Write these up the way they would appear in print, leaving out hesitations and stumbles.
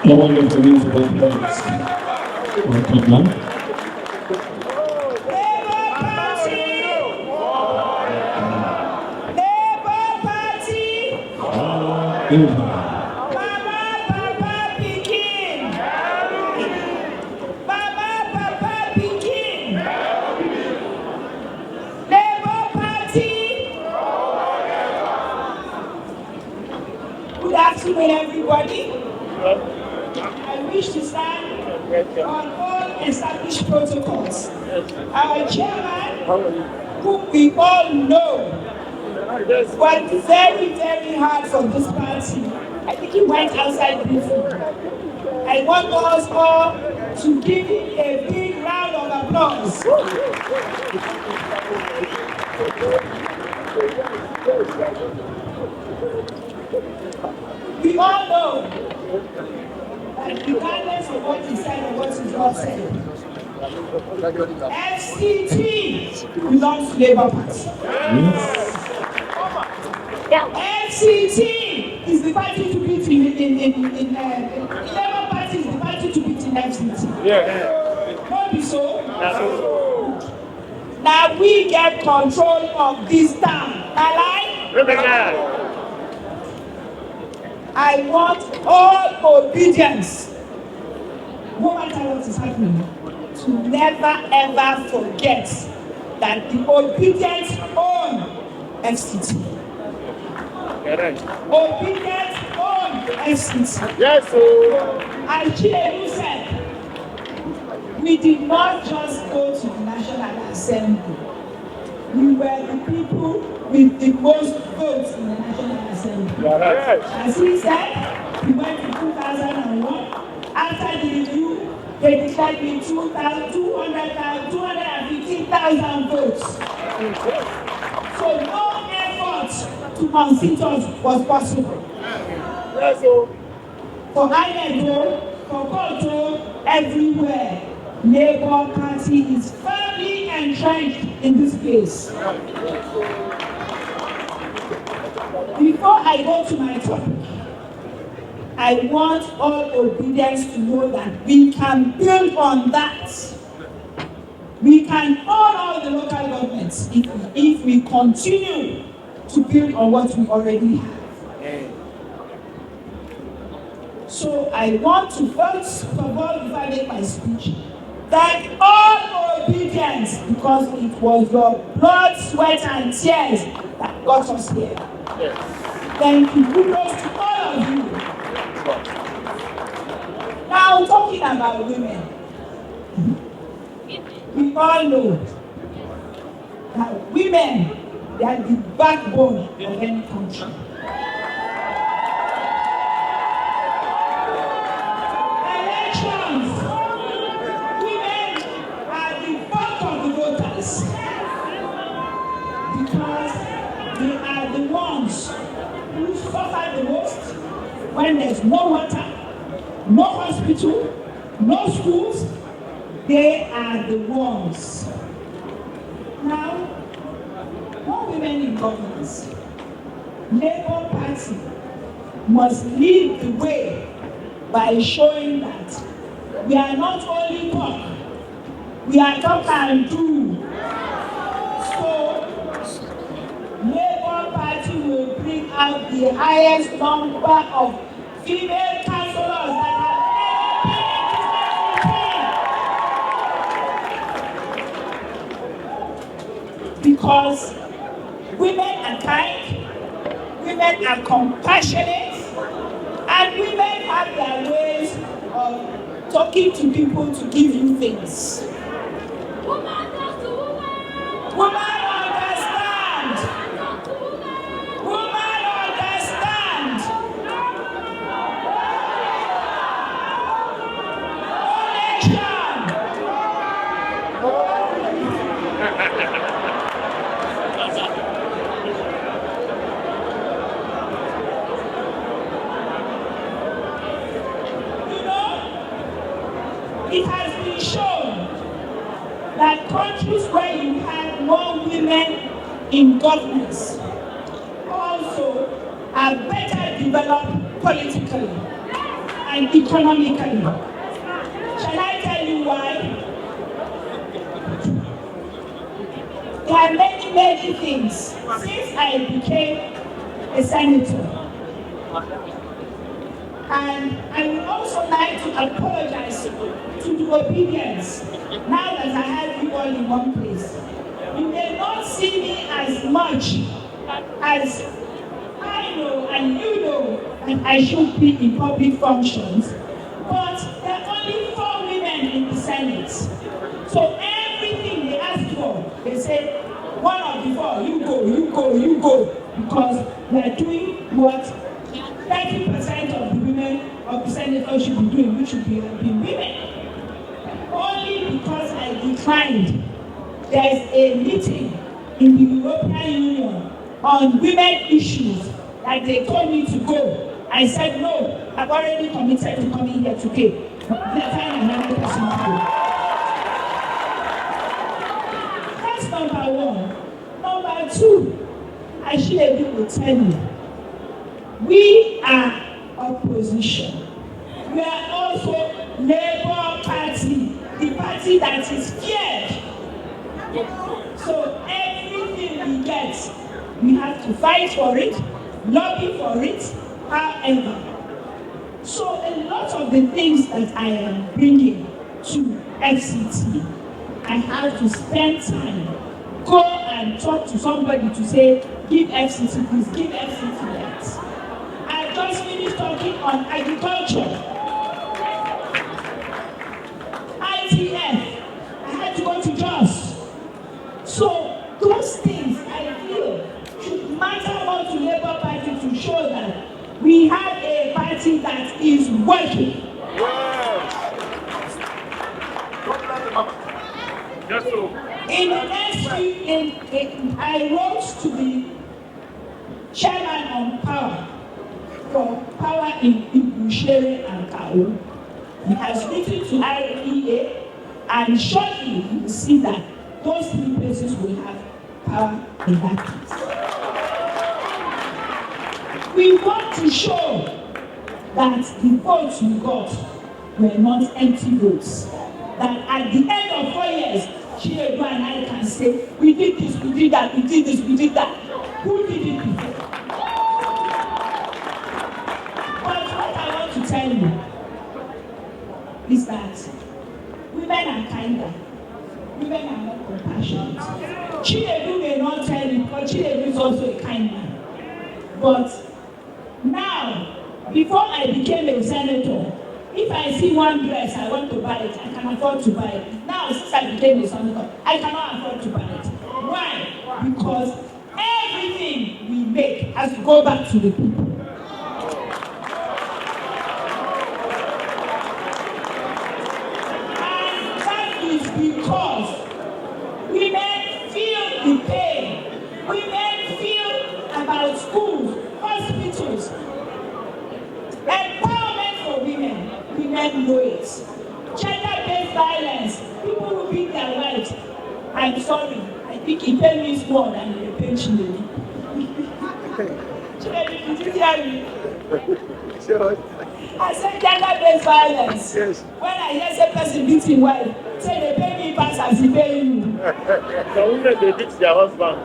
Someone left the wings for politics. Welcome, man. Good afternoon, everybody. I wish to stand on all established protocols. Our chairman, whom we all know, worked very, very hard for this party. I think he went outside briefly. I want us all to give him a big round of applause. We all know that regardless of what he said or what he not said, FCT belongs to Labour Party. FCT is the party to beat in Labour Party is the party to beat in FCT. Not be so. Now we get control of this town. I want all obedience, no matter what is happening, to never ever forget that the obedience own FCT. Obedience own FCT. Yes, sir. As Chinedu said, we did not just go to the National Assembly. We were the people with the most votes in the National Assembly. Yes. As he said, we went to 2001. After the review, they declared me 215,000 votes. So no effort to unseat us was possible. Yes, sir. For INEDO, for Koto, everywhere, Labour Party is firmly entrenched in this place. Before I go to my topic, I want all obedience to know that we can build on that. We can own all the local governments if we continue to build on what we already have. So I want to first of all, before I make my speech, thank all obedience because it was your blood, sweat, and tears that got us here. Thank you. Kudos to all of you. Now, talking about women, we all know that women, they are the backbone of any country. Elections, women are the bulk of the voters because they are the ones who suffer the most when there's no water, no hospital, no schools. They are the ones. Now, more women in governance. Labour Party must lead the way by showing that we are not only talk, we are talk and do. So, Labour Party will bring out the highest number of female councillors that because women are kind, women are compassionate, and women have their ways of talking to people to give you things. Woman understand. Woman understand. It has been shown that countries where you have more women in governance also are better developed politically. and economically. Shall I tell you why? There are many things since I became a senator. And I would also like to apologize to the obedience now that I have you all in one place. You may not see me as much as I know and you know that I should be in public functions, but there are only 4 women in the Senate. So everything they ask for, they say, one of the 4, you go, because we are doing what 30% of the women of the senators should be doing, which should be women. Only because I declined, there's a meeting in the European Union on women issues that they told me to go. I said no, I've already committed to coming here today. Let's find another person to go. That's number 1. Number 2, Ashlebi will tell you, we are opposition. We are also Labour Party, the party that is feared. So everything we get, we have to fight for it, lobby for it, however. So a lot of the things that I am bringing to FCT, I have to spend time, go and talk to somebody to say, give FCT this, give FCT that. I just finished talking on agriculture. ITF, I had to go to Jos. So those things I feel should matter more to Labour Party to show that we have a party that is working. Yes, sir. In the next week, I wrote to the chairman on power for power in Bushere and Kao. He has written to IPOB, and shortly you will see that those 3 places will have power in that place. We want to show that the votes we got were not empty votes. That at the end of 4 years, Chinedu and I can say, we did this, we did that, we did this, we did that. Who did it before? But what I want to tell you is that women are kinder. Women are more compassionate. Chinedu may not tell you, but Chinedu is also a kind man. But now, before I became a senator, if I see one dress I want to buy it, I can afford to buy it. Now, since I became a senator, I cannot afford to buy it. Why? Because everything we make has to go back to the people. And that is because women feel the pain. Women feel about schools, hospitals, empowerment for women. Women know it. Gender-based violence, people who beat their wives. I'm sorry, I think it pays more than the pension lady. Did you hear me? Sure. I said gender-based violence. Yes. When I hear some person beat his wife, say they pay me pass as he pay you. The women, they beat their husband.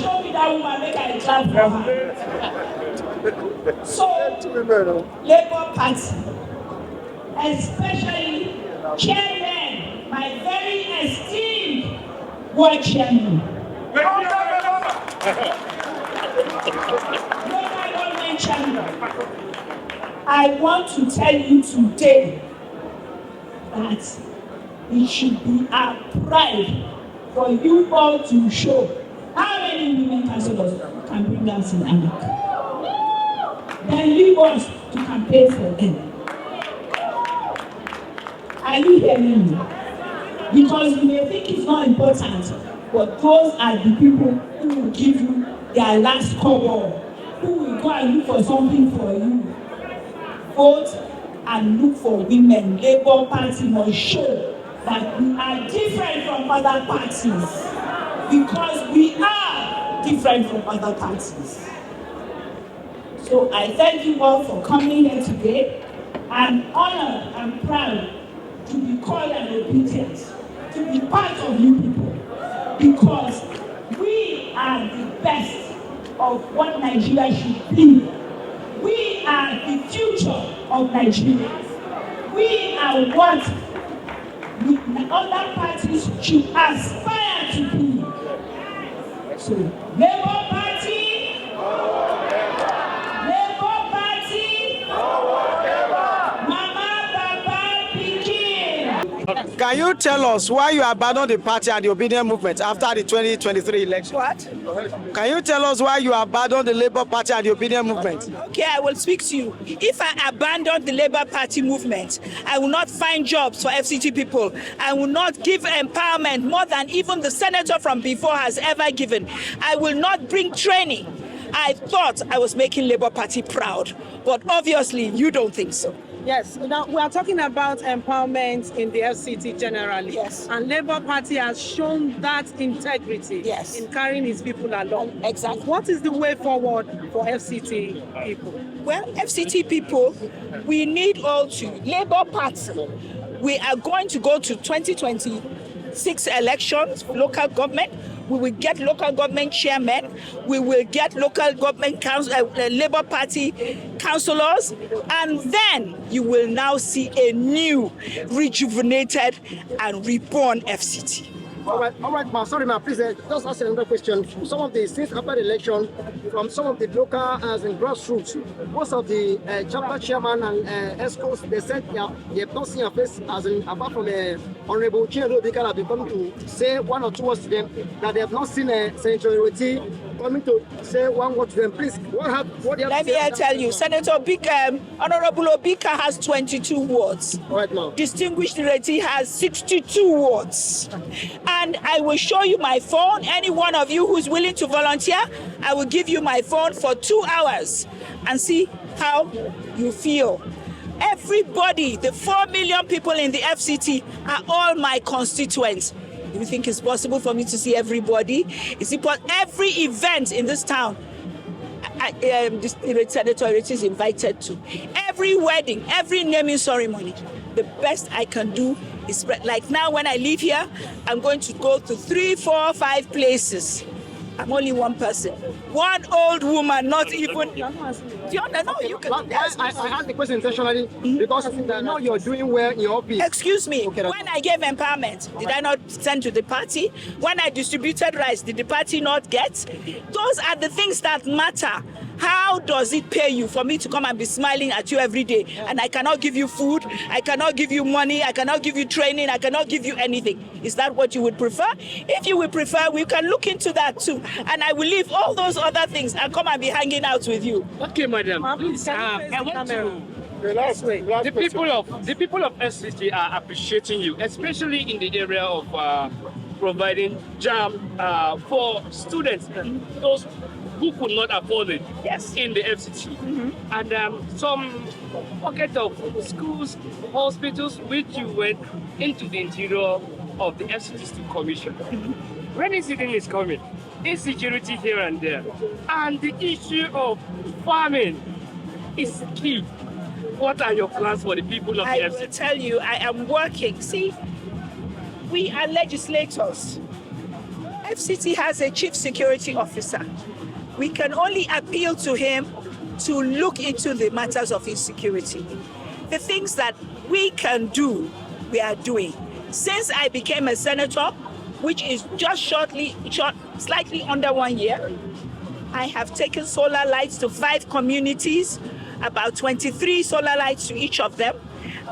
Show me that woman, make I clap for her. So, Labour Party, especially chairman, my very esteemed ward chairman, local government chairman, I want to tell you today that it should be our pride for you all to show how many women councillors can bring us in America. Then leave us to campaign for them. Are you hearing me? Because you may think it's not important, but those are the people who will give you their last kobo, who will go and look for something for you. Vote and look for women. Labour Party must show that we are different from other parties, because we are different from other parties. So I thank you all for coming here today. I'm honored and proud to be called and obedient, to be part of you people, because we are the best of what Nigeria should be. We are the future of Nigeria. We are what the other parties should aspire to be. So, Labour Party, Labour Party, Mama, Papa, Pikin. Can you tell us why you abandoned the party and the obedient movement after the 2023 election? What? Can you tell us why you abandoned the Labour Party and the obedient movement? Okay, I will speak to you. If I abandon the Labour Party movement, I will not find jobs for FCT people. I will not give empowerment more than even the senator from before has ever given. I will not bring training. I thought I was making Labour Party proud, but obviously you don't think so. Yes, now we are talking about empowerment in the FCT generally. Yes. And Labour Party has shown that integrity Yes. in carrying its people along. Exactly. What is the way forward for FCT people? Well, FCT people, we need all to. Labour Party, we are going to go to 2026 elections, local government. We will get local government chairmen. We will get local government Labour Party councillors. And then you will now see a new, rejuvenated and reborn FCT. All right, ma'am. Sorry, ma'am. Please, just ask another question. Some of the since after the election, from some of the local and grassroots, most of the chapter chairman and escorts, they said they have not seen your face as in, apart from Honorable Kingibe have been coming to say one or two words to them, that they have not seen Senator Ireti coming to say one word to them. Please, what do you have Let to say? me tell you, Senator Honorable Obika has 22 wards. All right, ma'am. Distinguished Ireti has 62 wards. And I will show you my phone. Any one of you who's willing to volunteer, I will give you my phone for 2 hours and see how you feel. Everybody, the 4 million people in the FCT are all my constituents. Do you think it's possible for me to see everybody? Is it every event in this town? Senator Ireti is invited to. Every wedding, every naming ceremony. The best I can do is, like now when I leave here, I'm going to go to 3, 4, 5 places. I'm only one person. One old woman, not even. Do you understand? No, you can. I asked the question intentionally because I know you're doing well in your office. Excuse me, Okay, when I gave empowerment, did I not send to the party? When I distributed rice, did the party not get? Those are the things that matter. How does it pay you for me to come and be smiling at you every day? And I cannot give you food, I cannot give you money, I cannot give you training, I cannot give you anything. Is that what you would prefer? If you would prefer, we can look into that too. And I will leave all those other things and come and be hanging out with you. Okay, madam. Please, I want to. The The people of SCT are appreciating you, especially in the area of providing jam for students, those who could not afford it. Yes. In the FCT, and some pocket of schools, hospitals, which you went into the interior of the FCT to commission. Rainy season is coming, insecurity here and there, and the issue of farming is key. What are your plans for the people of the I FCT? will tell you, I am working. See, we are legislators. FCT has a chief security officer. We can only appeal to him to look into the matters of insecurity. The things that we can do, we are doing. Since I became a senator, which is just slightly under 1 year, I have taken solar lights to 5 communities, about 23 solar lights to each of them.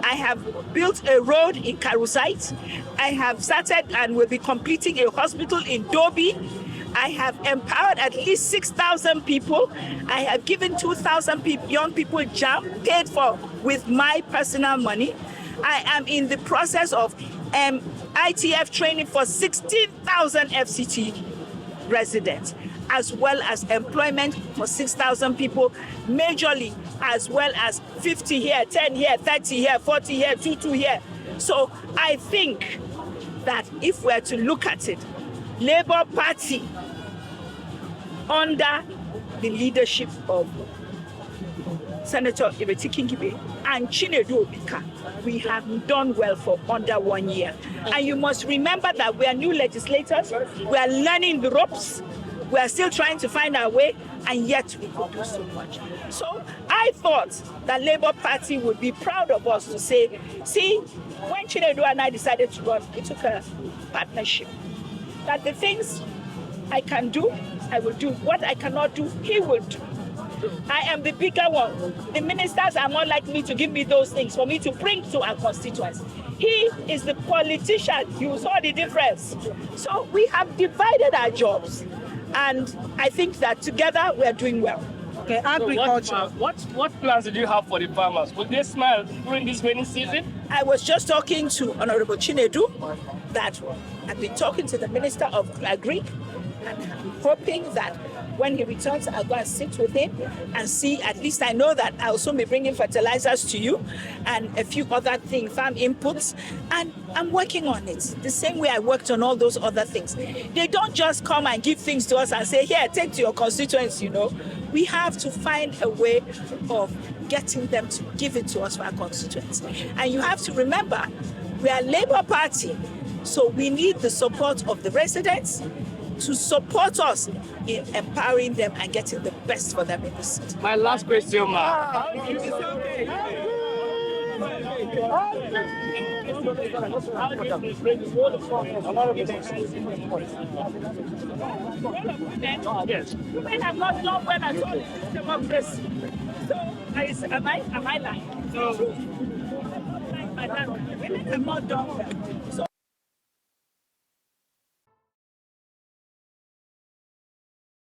I have built a road in Karusite. I have started and will be completing a hospital in Dobi. I have empowered at least 6,000 people. I have given 2,000 young people jobs paid for with my personal money. I am in the process of ITF training for 16,000 FCT residents, as well as employment for 6,000 people, majorly, as well as 50 here, 10 here, 30 here, 40 here, 22 here. So I think that if we're to look at it, Labour Party, under the leadership of Senator Ireti Kingibe, and Chinedu Obika, we have done well for under 1 year. And you must remember that we are new legislators, we are learning the ropes, we are still trying to find our way, and yet we could do so much. So I thought that Labour Party would be proud of us to say, see, when Chinedu and I decided to run, we took a partnership. That the things I can do, I will do. What I cannot do, he will do. I am the bigger one. The ministers are more likely to give me those things for me to bring to our constituents. He is the politician. You saw the difference. So we have divided our jobs. And I think that together we are doing well. Okay, agriculture. What plans did you have for the farmers? Will they smile during this rainy season? I was just talking to Honorable Chinedu that I've been talking to the Minister of Agri, and I'm hoping that when he returns, I'll go and sit with him and see. At least I know that I'll also be bringing fertilizers to you and a few other things, farm inputs, and I'm working on it the same way I worked on all those other things. They don't just come and give things to us and say, here, take to your constituents, you know. We have to find a way of getting them to give it to us for our constituents. And you have to remember, we are a Labour Party, so we need the support of the residents to support us in empowering them and getting the best for them in the city. My last question, ma. Yes. Women have not done well at all in democracy. So, am I lying? No. Women have not done well. So